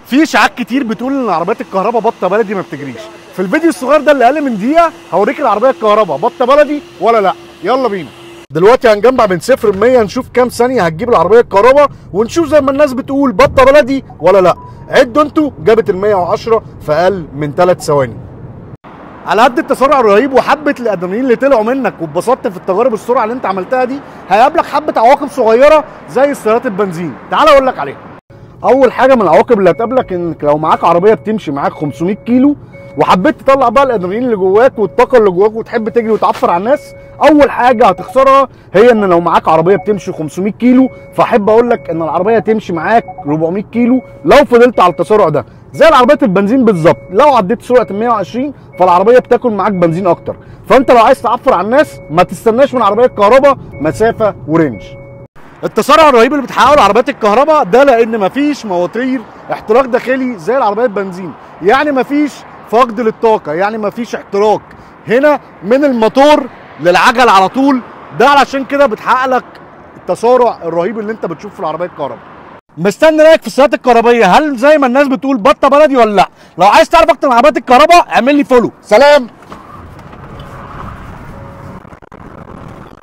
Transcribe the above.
في اشاعات كتير بتقول ان العربيات الكهرباء بطه بلدي ما بتجريش. في الفيديو الصغير ده اللي اقل من دقيقه هوريك العربيه الكهرباء بطه بلدي ولا لا. يلا بينا. دلوقتي هنجمع من 0 ل 100 نشوف كام ثانيه هتجيب العربيه الكهرباء، ونشوف زي ما الناس بتقول بطه بلدي ولا لا. عدوا انتوا، جابت ال 110 في اقل من 3 ثواني. على قد التسارع الرهيب وحبه الادرينالين اللي طلعوا منك واتبسطت في التجارب السرعه اللي انت عملتها دي، هيقابلك حبه عواقب صغيره زي سيارات البنزين. تعال اقول لك عليها. اول حاجه من العواقب اللي هتقابلك انك لو معاك عربيه بتمشي معاك 500 كيلو وحبيت تطلع بقى الادرينالين اللي جواك والطاقه اللي جواك وتحب تجري وتعفر على الناس، اول حاجه هتخسرها هي ان لو معاك عربيه بتمشي 500 كيلو، فاحب اقول لك ان العربيه تمشي معاك 400 كيلو لو فضلت على التسارع ده. زي العربيات البنزين بالظبط، لو عديت سرعه ال 120 فالعربيه بتاكل معاك بنزين اكتر. فانت لو عايز تعفر على الناس ما تستناش من عربيه الكهرباء مسافه ورينج. التسارع الرهيب اللي بتحققه العربيات الكهرباء ده لان مفيش مواتير احتراق داخلي زي العربيات البنزين، يعني مفيش فقد للطاقه، يعني مفيش احتراق هنا من الموتور للعجل على طول. ده علشان كده بتحقق لك التسارع الرهيب اللي انت بتشوفه في العربيه الكهرباء. مستني رايك في السيارات الكهربائيه، هل زي ما الناس بتقول بطه بلدي ولا لا؟ لو عايز تعرف اكتر عن عربيات الكهرباء اعمل لي فولو. سلام.